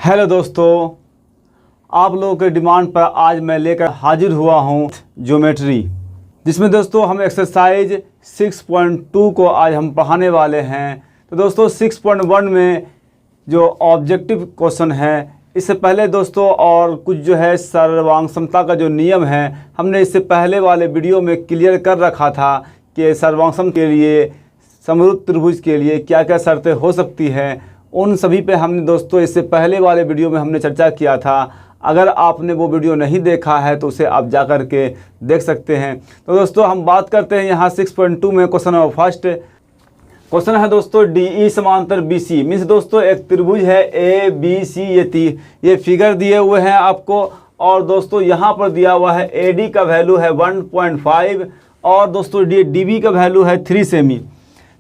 Hello दोस्तों, आप लोगों के डिमांड पर आज मैं लेकर हाजिर हुआ हूं ज्योमेट्री, जिसमें दोस्तों हम एक्सरसाइज 6.2 को आज हम पढ़ाने वाले हैं। तो दोस्तों 6.1 में जो ऑब्जेक्टिव क्वेश्चन है, इससे पहले दोस्तों और कुछ जो है सर्वांग समता का जो नियम है, हमने इससे पहले वाले वीडियो में क्लियर कर रखा था कि सर्वांग सम के लिए समरूप त्रिभुज के लिए क्या क्या शर्तें हो सकती हैं। उन सभी पे हमने दोस्तों इससे पहले वाले वीडियो में हमने चर्चा किया था। अगर आपने वो वीडियो नहीं देखा है तो उसे आप जा कर के देख सकते हैं। तो दोस्तों हम बात करते हैं यहाँ 6.2 में क्वेश्चन नंबर फर्स्ट। क्वेश्चन है दोस्तों DE समांतर BC, मीन्स दोस्तों एक त्रिभुज है ABC, ये फिगर दिए हुए हैं आपको, और दोस्तों यहाँ पर दिया हुआ है AD का वैल्यू है 1.5 और दोस्तों DB का वैल्यू है 3 सेमी।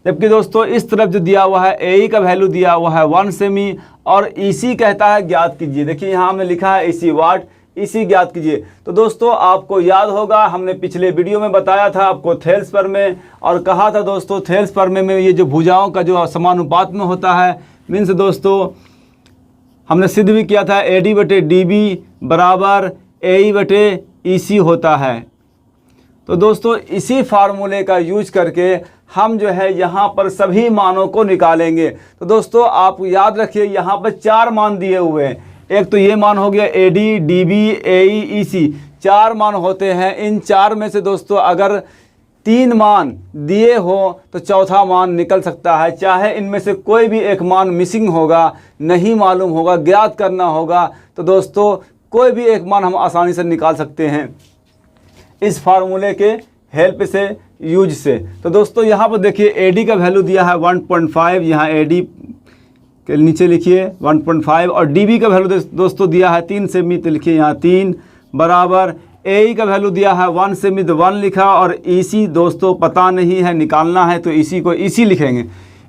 जबकि दोस्तों इस तरफ जो दिया हुआ है AE का वैल्यू दिया हुआ है 1 सेमी और EC कहता है ज्ञात कीजिए। देखिए यहाँ हमने लिखा है EC वाट, EC ज्ञात कीजिए। तो दोस्तों आपको याद होगा, हमने पिछले वीडियो में बताया था आपको थेल्स प्रमेय, और कहा था दोस्तों थेल्स प्रमेय में ये जो भुजाओं का जो समानुपात में होता है, मीन्स दोस्तों हमने सिद्ध भी किया था AD/DB बराबर AE/EC होता है। तो दोस्तों इसी फार्मूले का यूज करके हम जो है यहाँ पर सभी मानों को निकालेंगे। तो दोस्तों आप याद रखिए, यहाँ पर 4 मान दिए हुए हैं। एक तो ये मान हो गया AD, DB, AE, EC, 4 मान होते हैं। इन 4 में से दोस्तों अगर 3 मान दिए हो तो चौथा मान निकल सकता है। चाहे इनमें से कोई भी एक मान मिसिंग होगा, नहीं मालूम होगा, ज्ञात करना होगा, तो दोस्तों कोई भी एक मान हम आसानी से निकाल सकते हैं इस फार्मूले के हेल्प से, यूज से। तो दोस्तों यहाँ पर देखिए AD का वैल्यू दिया है 1.5, यहाँ AD के नीचे लिखिए 1.5, और DB का वैल्यू दोस्तों दिया है 3 सेमी, तो लिखिए यहाँ 3 बराबर AE का वैल्यू दिया है 1 सेमी, तो 1 लिखा, और EC दोस्तों पता नहीं है, निकालना है, तो EC को EC लिखेंगे।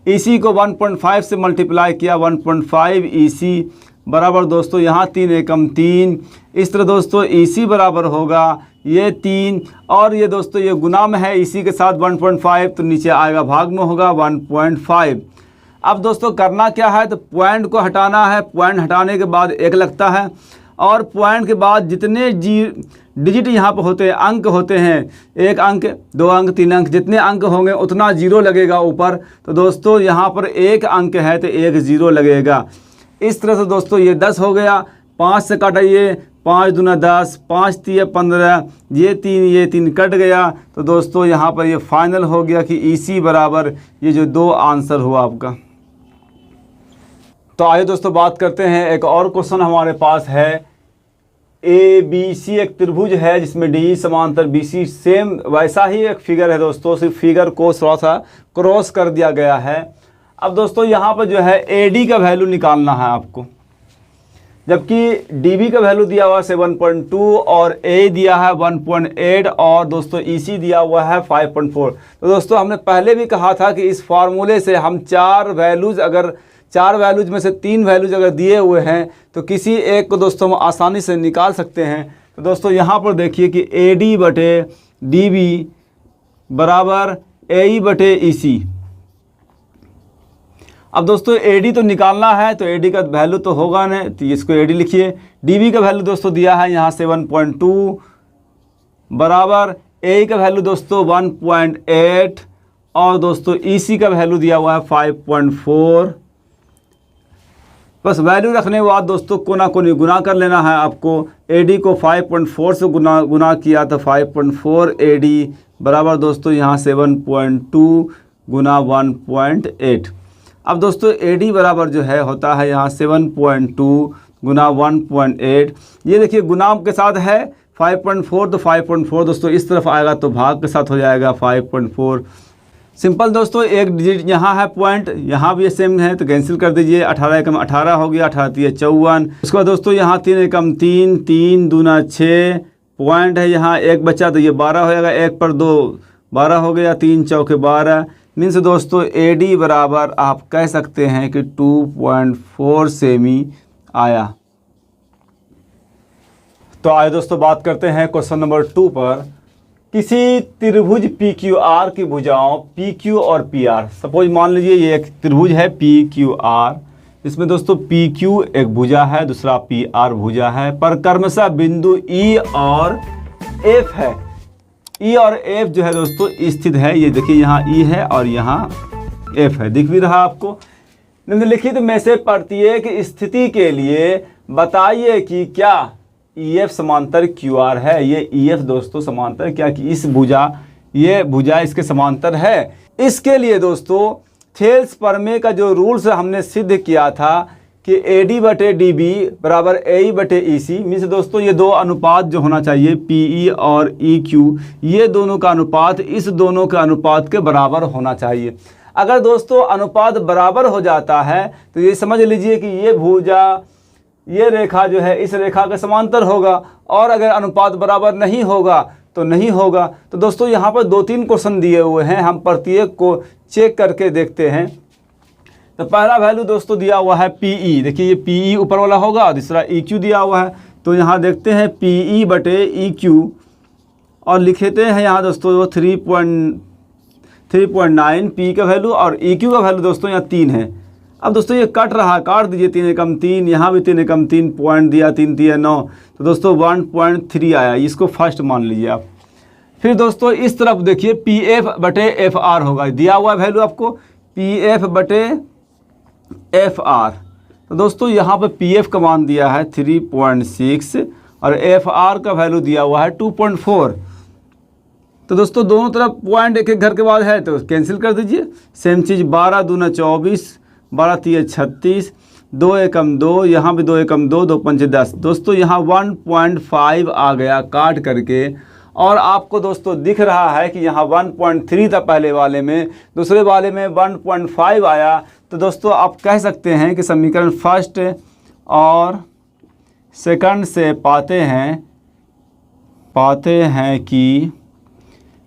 EC को 1.5 से मल्टीप्लाई किया, 1.5 EC बराबर दोस्तों यहाँ 3 एकम 3। इस तरह दोस्तों EC बराबर होगा ये 3, और ये दोस्तों ये गुना में है EC के साथ 1.5, तो नीचे आएगा भाग में होगा 1.5। अब दोस्तों करना क्या है, तो पॉइंट को हटाना है। पॉइंट हटाने के बाद 1 लगता है, और पॉइंट के बाद जितने डिजिट यहाँ पर होते हैं, अंक होते हैं, 1 अंक, 2 अंक, 3 अंक, जितने अंक होंगे उतना 0 लगेगा ऊपर। तो दोस्तों यहाँ पर 1 अंक है तो 1 0 लगेगा। इस तरह से दोस्तों ये 10 हो गया, 5 से काटिए, 5 दूना 10, 5 तिया 15, ये 3 कट गया। तो दोस्तों यहाँ पर ये फाइनल हो गया कि EC बराबर ये जो 2 आंसर हुआ आपका। तो आइए दोस्तों बात करते हैं, एक और क्वेश्चन हमारे पास है। ABC एक त्रिभुज है जिसमें DE समांतर BC, सेम वैसा ही एक फिगर है दोस्तों, सिर्फ फिगर को थोड़ा सा क्रॉस कर दिया गया है। अब दोस्तों यहाँ पर जो है AD का वैल्यू निकालना है आपको, जबकि DB का वैल्यू दिया हुआ है 7.2 और A दिया है 1.8 और दोस्तों EC दिया हुआ है 5.4। तो दोस्तों हमने पहले भी कहा था कि इस फार्मूले से हम 4 वैल्यूज में से 3 वैल्यूज अगर दिए हुए हैं तो किसी एक को दोस्तों हम आसानी से निकाल सकते हैं। तो दोस्तों यहाँ पर देखिए कि AD/DB बराबर AE/EC। अब दोस्तों AD तो निकालना है, तो AD का वैल्यू तो होगा नहीं, तो इसको AD लिखिए। DB का वैल्यू दोस्तों दिया है यहाँ 7.2 बराबर AE का वैल्यू दोस्तों 1.8 और दोस्तों EC का वैल्यू दिया हुआ है 5.4। बस वैल्यू रखने के बाद दोस्तों कोना कोनी गुना कर लेना है आपको। AD को 5.4 से गुना किया तो 5.4 AD बराबर दोस्तों यहाँ 7.2 गुना 1.8। अब दोस्तों AD बराबर जो है होता है यहाँ 7.2 गुना 1.8। ये देखिए गुना के साथ है 5.4, तो 5.4 दोस्तों इस तरफ आएगा तो भाग के साथ हो जाएगा 5.4। सिंपल दोस्तों, एक डिजिट यहाँ है, पॉइंट यहाँ भी सेम है, तो कैंसिल कर दीजिए। 18 एकम 18 हो गया, 18 तिया 54। उसके बाद दोस्तों यहाँ 3 एकम 3, 3 दूना 6, पॉइंट है यहाँ 1 बचा तो ये 12 हो जाएगा, 1 पर 2 12 हो गया, 3 चौके 12। मीन्स दोस्तों AD बराबर आप कह सकते हैं कि 2.4 सेमी आया। तो आइए दोस्तों बात करते हैं क्वेश्चन नंबर 2 पर। किसी त्रिभुज PQR की भुजाओं PQ और PR, सपोज मान लीजिए ये एक त्रिभुज है PQR, इसमें दोस्तों पी क्यू एक भुजा है, दूसरा पी आर भुजा है, पर क्रमशः बिंदु ई और एफ है। ई और एफ जो है दोस्तों स्थित है, ये देखिए यहाँ ई है और यहाँ एफ है, दिख भी रहा आपको। निम्नलिखित में से प्रत्येक स्थिति के लिए बताइए कि क्या ई एफ समांतर क्यू आर है। ये ई एफ दोस्तों समांतर क्या कि इस भुजा, ये भुजा इसके समांतर है। इसके लिए दोस्तों थेल्स प्रमेय का जो रूल्स हमने सिद्ध किया था कि ए डी बटे डी बी बराबर ए ई बटे ई सी, मीन्स दोस्तों ये दो अनुपात जो होना चाहिए पी ई और ई क्यू, ये दोनों का अनुपात इस दोनों के अनुपात के बराबर होना चाहिए। अगर दोस्तों अनुपात बराबर हो जाता है तो ये समझ लीजिए कि ये भुजा, ये रेखा जो है इस रेखा के समांतर होगा, और अगर अनुपात बराबर नहीं होगा तो नहीं होगा। तो दोस्तों यहाँ पर 2-3 क्वेश्चन दिए हुए हैं, हम प्रत्येक को चेक करके देखते हैं। तो पहला वैल्यू दोस्तों दिया हुआ है पी ई, देखिए ये पी ई ऊपर वाला होगा, दूसरा ई क्यू दिया हुआ है। तो यहाँ देखते हैं पी ई बटे ई क्यू और लिखते हैं यहाँ दोस्तों 3.9 पी का वैल्यू और ई क्यू का वैल्यू दोस्तों यहाँ 3 है। अब दोस्तों ये कट रहा, काट दीजिए, 3 एकम 3, यहाँ भी 3 एकम 3 पॉइंट दिया, 3 3 9, तो दोस्तों 1.3 आया, इसको फर्स्ट मान लीजिए आप। फिर दोस्तों इस तरफ देखिए पी एफ बटे एफ आर होगा, दिया हुआ वैल्यू आपको पी एफ बटे एफ आर। तो दोस्तों यहाँ पर पी एफ का मान दिया है 3.6 और एफ आर का वैल्यू दिया हुआ है 2.4। तो दोस्तों दोनों तरफ पॉइंट एक एक घर के बाद है तो कैंसिल कर दीजिए। सेम चीज़ 12 दूना 24, 12 3 36, 2 एकम 2, यहाँ भी 2 एकम 2, 2 5 10। दोस्तों यहाँ 1.5 आ गया काट करके, और आपको दोस्तों दिख रहा है कि यहाँ 1.3 था पहले वाले में, दूसरे वाले में 1.5 आया। तो दोस्तों आप कह सकते हैं कि समीकरण फर्स्ट और सेकंड से पाते हैं कि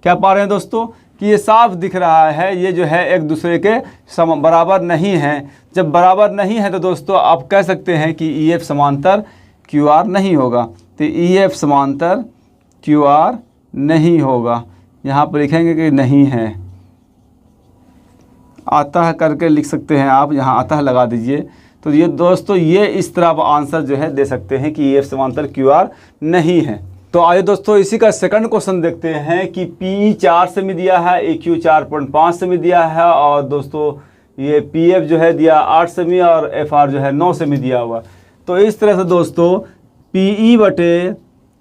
क्या पा रहे हैं दोस्तों कि ये साफ दिख रहा है, ये जो है एक दूसरे के बराबर नहीं है। जब बराबर नहीं है तो दोस्तों आप कह सकते हैं कि ई एफ समांतर क्यू आर नहीं होगा। तो ई एफ समांतर क्यू आर नहीं होगा, यहाँ पर लिखेंगे कि नहीं है, अतः करके लिख सकते हैं आप, यहाँ अतः लगा दीजिए। तो ये दोस्तों ये इस तरह आप आंसर जो है दे सकते हैं कि ई एफ समांतर क्यू आर नहीं है। तो आइए दोस्तों इसी का सेकंड क्वेश्चन देखते हैं कि पी 4 सेमी दिया है, ए क्यू 4.5 सेमी दिया है, और दोस्तों ये पी एफ जो है दिया 8 सेमी और एफ आर जो है 9 सेमी दिया हुआ। तो इस तरह से दोस्तों पी ई बटे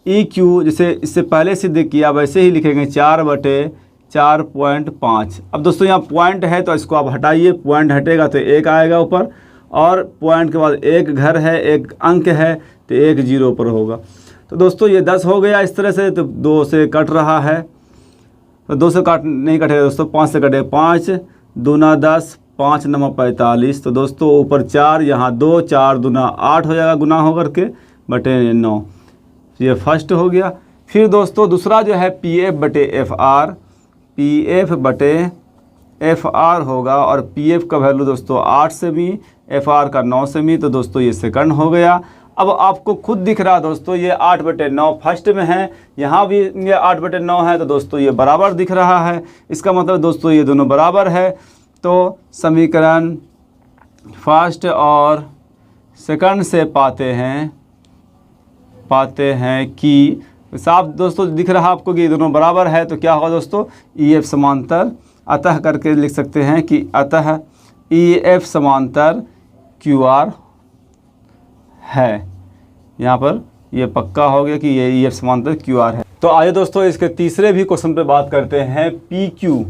ई क्यू जैसे इससे पहले सिद्ध किया वैसे ही लिखेंगे 4 बटे 4.5। अब दोस्तों यहाँ पॉइंट है तो इसको आप हटाइए, पॉइंट हटेगा तो 1 आएगा ऊपर, और पॉइंट के बाद एक घर है, एक अंक है, तो 1 0 पर होगा। तो दोस्तों ये 10 हो गया इस तरह से। तो 2 से कट रहा है, तो 2 से काट नहीं कटेगा दोस्तों, 5 से कटेगा, 5 दूना 10, 5 9 45। तो दोस्तों ऊपर 4, यहाँ 2, 4 दूना 8 हो जाएगा गुना होकर के बटे 9, ये फर्स्ट हो गया। फिर दोस्तों दूसरा जो है पी एफ बटे एफ आर, पी एफ बटे एफ आर होगा, और पी एफ का वैल्यू दोस्तों 8 सेमी, एफ आर का 9 सेमी। तो दोस्तों ये सेकंड हो गया। अब आपको खुद दिख रहा दोस्तों ये 8 बटे 9 फर्स्ट में है, यहाँ भी ये 8 बटे 9 है, तो दोस्तों ये बराबर दिख रहा है। इसका मतलब दोस्तों ये दोनों बराबर है। तो समीकरण फर्स्ट और सेकंड से पाते हैं कि साफ दोस्तों दिख रहा आपको कि ये दोनों बराबर है। तो क्या होगा दोस्तों ई एफ समांतर, अतः करके लिख सकते हैं कि अतः ई एफ समांतर क्यू आर है। यहाँ पर ये पक्का हो गया कि ये ई एफ समांतर क्यू आर है। तो आइए दोस्तों इसके तीसरे भी क्वेश्चन पे बात करते हैं। पी क्यू,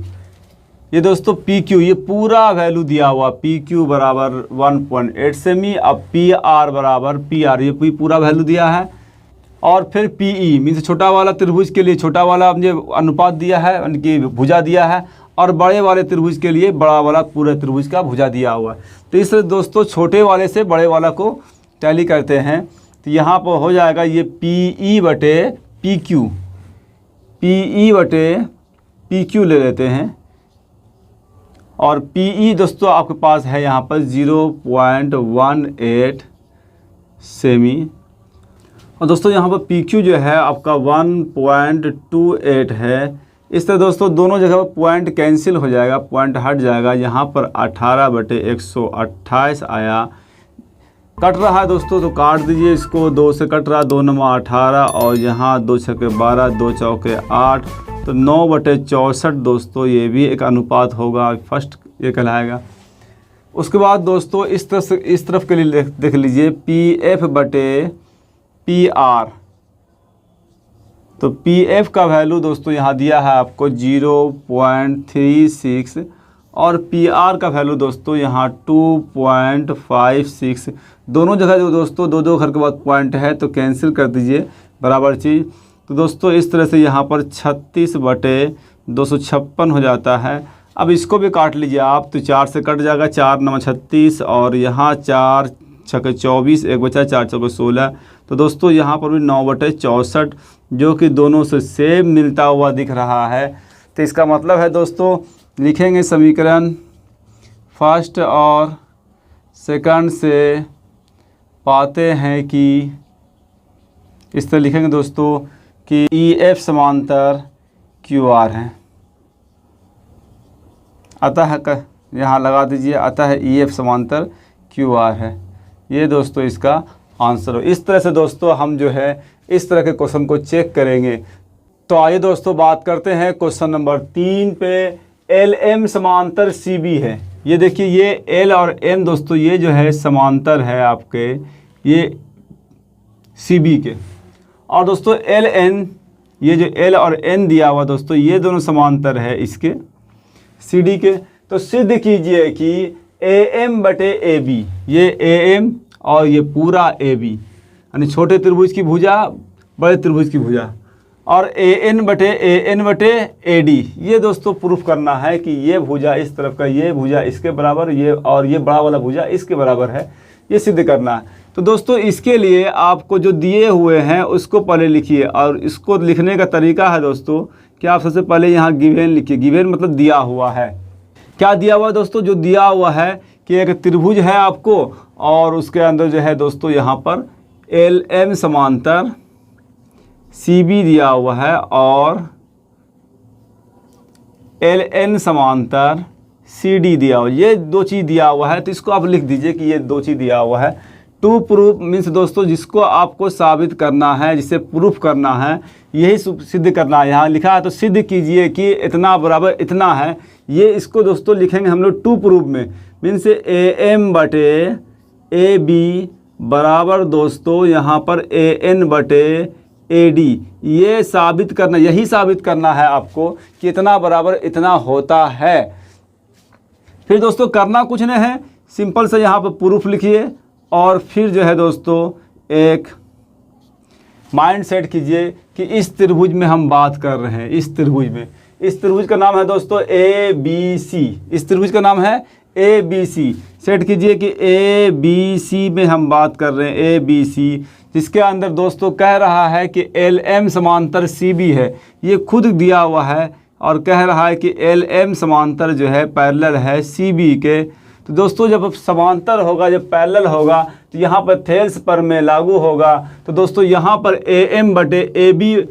ये दोस्तों पी क्यू ये पूरा वैल्यू दिया हुआ, पी क्यू बराबर 1.8 सेमी, अब पी आर बराबर पी आर, ये पूरा वैल्यू दिया है। और फिर पी ई मीन्स छोटा वाला त्रिभुज के लिए छोटा वाला मुझे अनुपात दिया है, उनकी भुजा दिया है, और बड़े वाले त्रिभुज के लिए बड़ा वाला पूरे त्रिभुज का भुजा दिया हुआ है। तो इससे दोस्तों छोटे वाले से बड़े वाला को टैली करते हैं। तो यहाँ पर हो जाएगा ये पी ई बटे पी क्यू, पी ई बटे पी क्यू ले लेते हैं, और पी ई दोस्तों आपके पास है यहाँ पर 0.18 सेमी, और दोस्तों यहाँ पर पी क्यू जो है आपका 1.28 है। इस तरह दोस्तों दोनों जगह पर पॉइंट कैंसिल हो जाएगा, पॉइंट हट जाएगा। यहाँ पर 18 बटे 128 आया, कट रहा है दोस्तों तो काट दीजिए इसको। 2 से कट रहा है, 2 9 18 और यहाँ 2 छक्के 12, 2 चौके 8, तो 9/64 दोस्तों ये भी एक अनुपात होगा, फर्स्ट ये कहलाएगा। उसके बाद दोस्तों इस तरफ के लिए देख लीजिए PF/PR। तो PF का वैल्यू दोस्तों यहाँ दिया है आपको 0.36 और PR का वैल्यू दोस्तों यहाँ 2.56। दोनों जगह जो दोस्तों दो घर के बाद पॉइंट है तो कैंसिल कर दीजिए बराबर चीज़। तो दोस्तों इस तरह से यहाँ पर 36/256 हो जाता है। अब इसको भी काट लीजिए आप, तो 4 से कट जाएगा, 4 9 36 और यहाँ 4 छक्के 24, एक बचा 4 चौके 16। तो दोस्तों यहाँ पर भी 9/64 जो कि दोनों से सेम मिलता हुआ दिख रहा है। तो इसका मतलब है दोस्तों लिखेंगे समीकरण फर्स्ट और सेकंड से पाते हैं कि इस तरह लिखेंगे दोस्तों कि EF समांतर QR है। अतः यहाँ लगा दीजिए, अतः EF समांतर QR है। ये दोस्तों इसका आंसर हो। इस तरह से दोस्तों हम जो है इस तरह के क्वेश्चन को चेक करेंगे। तो आइए दोस्तों बात करते हैं क्वेश्चन नंबर 3 पे। LM समांतर CB है। ये देखिए ये L और M दोस्तों ये जो है समांतर है आपके ये CB के, और दोस्तों LN ये जो L और N दिया हुआ दोस्तों ये दोनों समांतर है इसके CD के। तो सिद्ध कीजिए कि AM/AB, ये AM और ये पूरा AB यानी छोटे त्रिभुज की भुजा बड़े त्रिभुज की भुजा, और AN/AD ये दोस्तों प्रूफ करना है कि ये भुजा इस तरफ का ये भुजा इसके बराबर, ये और ये बड़ा वाला भुजा इसके बराबर है, ये सिद्ध करना है। तो दोस्तों इसके लिए आपको जो दिए हुए हैं उसको पहले लिखिए, और इसको लिखने का तरीका है दोस्तों कि आप सबसे पहले यहाँ गिवन लिखिए। गिवन मतलब दिया हुआ है। क्या दिया हुआ है दोस्तों? जो दिया हुआ है कि एक त्रिभुज है आपको और उसके अंदर जो है दोस्तों यहाँ पर LM समांतर CB दिया हुआ है और LN समांतर CD दिया हुआ है। ये दो चीज़ दिया हुआ है, तो इसको आप लिख दीजिए कि ये दो चीज़ दिया हुआ है। टू प्रूफ मीन्स दोस्तों जिसको आपको साबित करना है, जिसे प्रूफ करना है, यही सिद्ध करना है। यहाँ लिखा है तो सिद्ध कीजिए कि इतना बराबर इतना है। ये इसको दोस्तों लिखेंगे हम लोग टू प्रूफ में, मीन्स AM/AB बराबर दोस्तों यहाँ पर AN/AD। ये साबित करना, यही साबित करना है आपको कि इतना बराबर इतना होता है। फिर दोस्तों करना कुछ नहीं है, सिंपल से यहाँ पर प्रूफ लिखिए और फिर जो है दोस्तों एक माइंड सेट कीजिए कि इस त्रिभुज में हम बात कर रहे हैं। इस त्रिभुज में, इस त्रिभुज का नाम है दोस्तों ABC। इस त्रिभुज का नाम है ABC। सेट कीजिए कि ABC में हम बात कर रहे हैं, ABC, जिसके अंदर दोस्तों कह रहा है कि LM समांतर CB है। ये खुद दिया हुआ है और कह रहा है कि LM समांतर जो है पैरेलल है CB के। तो दोस्तों जब समांतर होगा, जब पैरेलल होगा तो यहाँ पर थेल्स प्रमेय लागू होगा। तो दोस्तों यहाँ पर AM/AB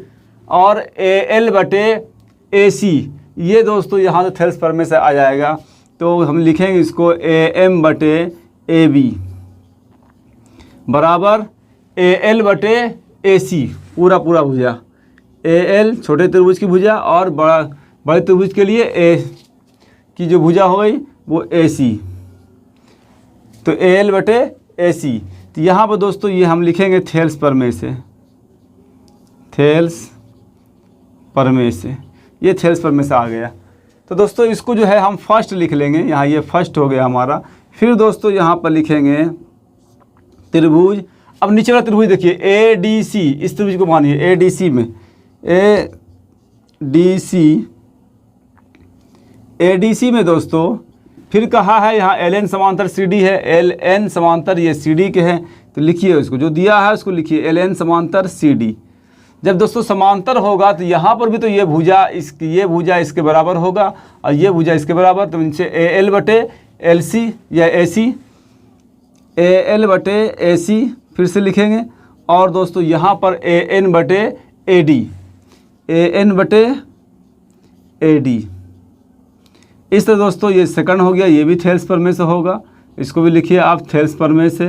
और AL/AC ये दोस्तों यहाँ से थेल्स प्रमेय से आ जाएगा। तो हम लिखेंगे इसको AM/AB बराबर AL/AC पूरा भुजा। AL छोटे त्रिभुज की भुजा और बड़े त्रिभुज के लिए A की जो भुजा हो गई वो AC। तो AL/AC। तो यहाँ पर दोस्तों ये हम लिखेंगे थेल्स प्रमेय से, थेल्स प्रमेय से, ये थेल्स प्रमेय से आ गया। तो दोस्तों इसको जो है हम फर्स्ट लिख लेंगे, यहाँ ये फर्स्ट हो गया हमारा। फिर दोस्तों यहाँ पर लिखेंगे त्रिभुज। अब नीचे वाला त्रिभुज देखिए ADC, इस त्रिभुज को मानिए ADC में, ADC में दोस्तों फिर कहा है यहाँ LN समांतर CD है, LN समांतर ये CD के हैं। तो लिखिए उसको, जो दिया है उसको लिखिए LN समांतर CD। जब दोस्तों समांतर होगा तो यहाँ पर भी तो ये भुजा इसके बराबर होगा और ये भुजा इसके बराबर। तो इनसे AL/LC या AC, AL/AC फिर से लिखेंगे। और दोस्तों यहाँ पर AN/AD, AN/AD। इस तरह दोस्तों ये सेकंड हो गया, ये भी थेल्स प्रमेय से होगा। इसको भी लिखिए आप थेल्स प्रमेय से,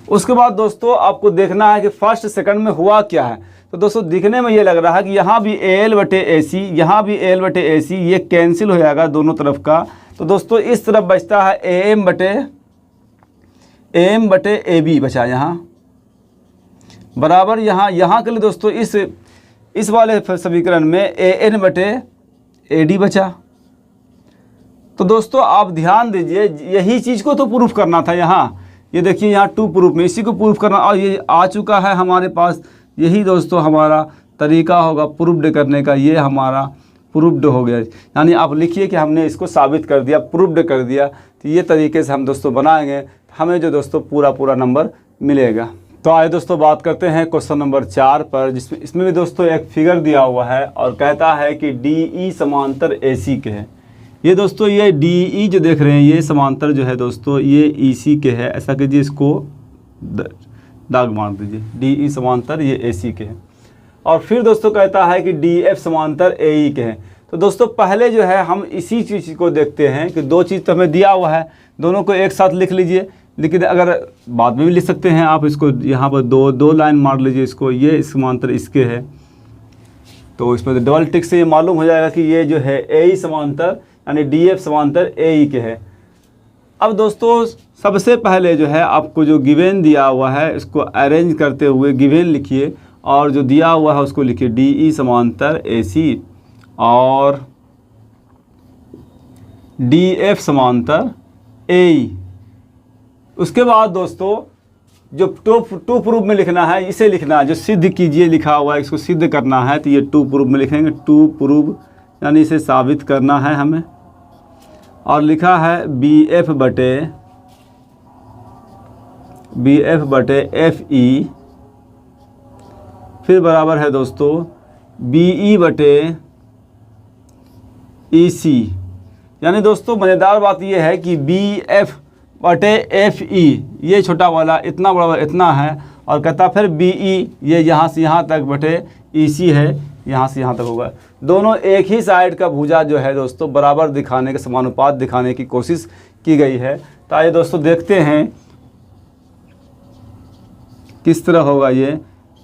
उसके बाद दोस्तों आपको देखना है कि फर्स्ट सेकंड में हुआ क्या है। तो दोस्तों दिखने में ये लग रहा है कि यहाँ भी AL बटे AC, यहाँ भी AL बटे AC, ये कैंसिल हो जाएगा दोनों तरफ का। तो दोस्तों इस तरफ बचता है AM बटे AB बचा यहाँ, बराबर यहाँ के लिए दोस्तों इस वाले समीकरण में AN बटे AD बचा। तो दोस्तों आप ध्यान दीजिए, यही चीज़ को तो प्रूफ करना था यहाँ। ये देखिए यहाँ टू प्रूफ में इसी को प्रूफ करना, और ये आ चुका है हमारे पास। यही दोस्तों हमारा तरीका होगा प्रूफ्ड करने का, ये हमारा प्रूफ्ड हो गया। यानी आप लिखिए कि हमने इसको साबित कर दिया, प्रूफ्ड कर दिया। तो ये तरीके से हम दोस्तों बनाएंगे, हमें जो दोस्तों पूरा नंबर मिलेगा। तो आइए दोस्तों बात करते हैं क्वेश्चन नंबर 4 पर, इसमें भी दोस्तों एक फिगर दिया हुआ है और कहता है कि DE समांतर AC के है। ये दोस्तों ये DE जो देख रहे हैं ये समांतर जो है दोस्तों ये EC के है। ऐसा कीजिए, इसको दाग मार दीजिए, DE समांतर ये AC के है। और फिर दोस्तों कहता है कि DF समांतर AE के हैं। तो दोस्तों पहले जो है हम इसी चीज़ को देखते हैं कि दो चीज़ तो हमें दिया हुआ है, दोनों को एक साथ लिख लीजिए। लेकिन अगर बाद में भी लिख सकते हैं आप इसको, यहाँ पर दो लाइन मार लीजिए इसको, ये समांतर इसके है। तो इसमें डबल टिक से ये मालूम हो जाएगा कि ये जो है AE समांतर यानी DF समांतर AE के है। अब दोस्तों सबसे पहले जो है आपको जो गिवन दिया हुआ है इसको अरेंज करते हुए गिवन लिखिए, और जो दिया हुआ है उसको लिखिए DE समांतर AC और DF समांतर AE। उसके बाद दोस्तों जो टू प्रूफ में लिखना है इसे लिखना है, जो सिद्ध कीजिए लिखा हुआ है इसको सिद्ध करना है। तो ये टू प्रूफ में लिखेंगे, टू प्रूफ यानी इसे साबित करना है हमें। और लिखा है BF बटे FE, फिर बराबर है दोस्तों BE बटे EC। यानी दोस्तों मज़ेदार बात यह है कि BF बटे FE ये छोटा वाला इतना बड़ा इतना है, और कहता फिर BE ये यहाँ से यहाँ तक बटे EC है यहाँ से यहाँ तक होगा। दोनों एक ही साइड का भुजा जो है दोस्तों बराबर दिखाने के, समानुपात दिखाने की कोशिश की गई है। तो आइए दोस्तों देखते हैं किस तरह होगा ये।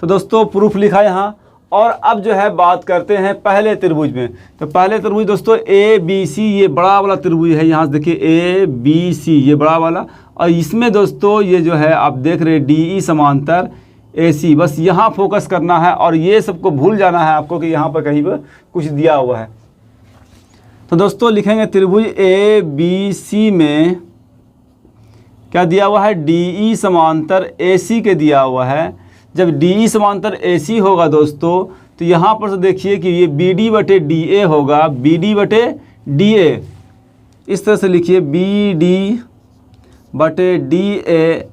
तो दोस्तों प्रूफ लिखा यहाँ, और अब जो है बात करते हैं पहले त्रिभुज में। तो पहले त्रिभुज दोस्तों ABC ये बड़ा वाला त्रिभुज है, यहाँ से देखिए ABC ये बड़ा वाला, और इसमें दोस्तों ये जो है आप देख रहे हैं DE समांतर AC। बस यहाँ फोकस करना है और ये सबको भूल जाना है आपको कि यहाँ पर कहीं पर कुछ दिया हुआ है। तो दोस्तों लिखेंगे त्रिभुज ABC में क्या दिया हुआ है, DE समांतर AC के दिया हुआ है। जब DE समांतर AC होगा दोस्तों तो यहाँ पर से देखिए कि ये BD बटे DA होगा, BD बटे DA। इस तरह से लिखिए BD बटे DA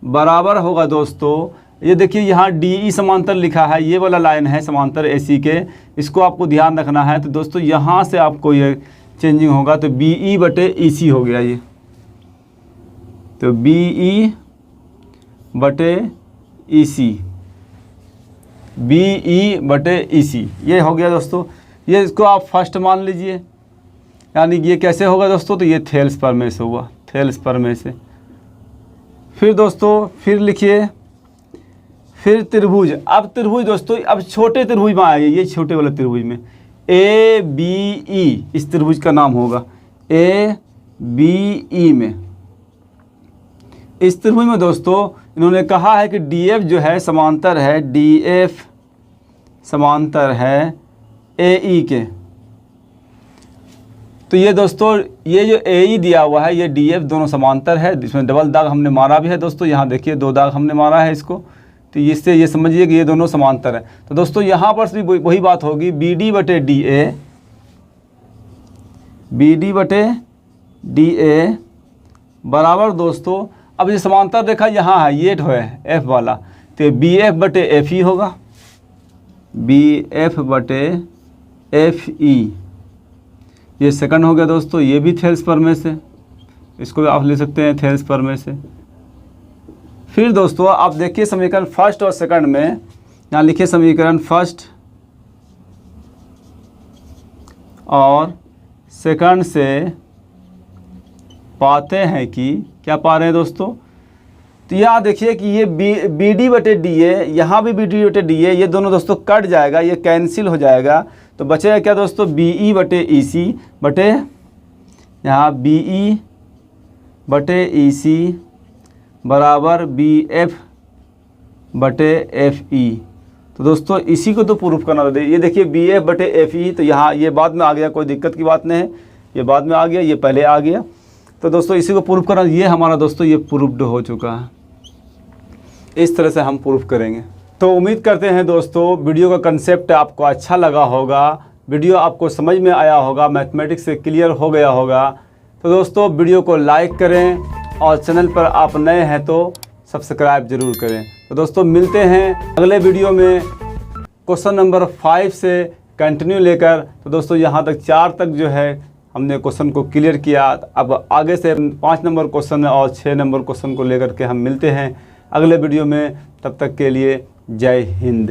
बराबर होगा दोस्तों, ये देखिए यहाँ DE समांतर लिखा है, ये वाला लाइन है समांतर AC के, इसको आपको ध्यान रखना है। तो दोस्तों यहाँ से आपको ये चेंजिंग होगा, तो BE बटे EC हो गया ये। तो BE बटे EC, BE बटे EC ये हो गया दोस्तों। ये इसको आप फर्स्ट मान लीजिए, यानी ये कैसे होगा दोस्तों, तो ये थेल्स पर में से हुआ, थेल्स पर में से। फिर दोस्तों फिर लिखिए, फिर त्रिभुज। अब त्रिभुज दोस्तों अब छोटे त्रिभुज में आइए, ये छोटे वाले त्रिभुज में ABE इस त्रिभुज का नाम होगा, ABE में। इस त्रिभुज में दोस्तों इन्होंने कहा है कि DF जो है समांतर है, DF समांतर है AE के। तो ये दोस्तों ये जो AE दिया हुआ है ये DF दोनों समांतर है। इसमें डबल दाग हमने मारा भी है दोस्तों, यहाँ देखिए दो दाग हमने मारा है इसको। तो इससे ये समझिए कि ये दोनों समांतर है। तो दोस्तों यहाँ पर भी वही बात होगी, BD बटे DA, BD बटे DA बराबर दोस्तों, अब ये समांतर रेखा यहाँ है, ये है F वाला, तो BF बटे FE होगा, BF बटे FE ये सेकंड हो गया दोस्तों। ये भी थेल्स पर में से, इसको भी आप ले सकते हैं थेल्स पर में से। फिर दोस्तों आप देखिए समीकरण फर्स्ट और सेकंड में, यहाँ लिखिए समीकरण फर्स्ट और सेकंड से पाते हैं कि क्या पा रहे हैं दोस्तों, तो यहाँ देखिए कि ये बी डी बटे डी है, यहाँ भी बी डी बटे डी है, ये दोनों दोस्तों कट जाएगा, ये कैंसिल हो जाएगा। तो बचेगा क्या दोस्तों, बी ई बटे ई सी बटे यहाँ बी ई बटे ई सी बराबर बी एफ बटे एफ ई। तो दोस्तों इसी को तो प्रूफ करना था। ये देखिए बी एफ बटे एफ ई, तो यहाँ ये बाद में आ गया, कोई दिक्कत की बात नहीं है, ये बाद में आ गया, ये पहले आ गया। तो दोस्तों इसी को प्रूफ करना, ये हमारा दोस्तों ये प्रूफ्ड हो चुका है। इस तरह से हम प्रूफ करेंगे। तो उम्मीद करते हैं दोस्तों वीडियो का कंसेप्ट आपको अच्छा लगा होगा, वीडियो आपको समझ में आया होगा, मैथमेटिक्स से क्लियर हो गया होगा। तो दोस्तों वीडियो को लाइक करें और चैनल पर आप नए हैं तो सब्सक्राइब जरूर करें। तो दोस्तों मिलते हैं अगले वीडियो में क्वेश्चन नंबर 5 से कंटिन्यू लेकर। तो दोस्तों यहाँ तक 4 तक जो है हमने क्वेश्चन को क्लियर किया। अब आगे से 5 नंबर क्वेश्चन और 6 नंबर क्वेश्चन को लेकर के हम मिलते हैं अगले वीडियो में। तब तक के लिए जय हिंद।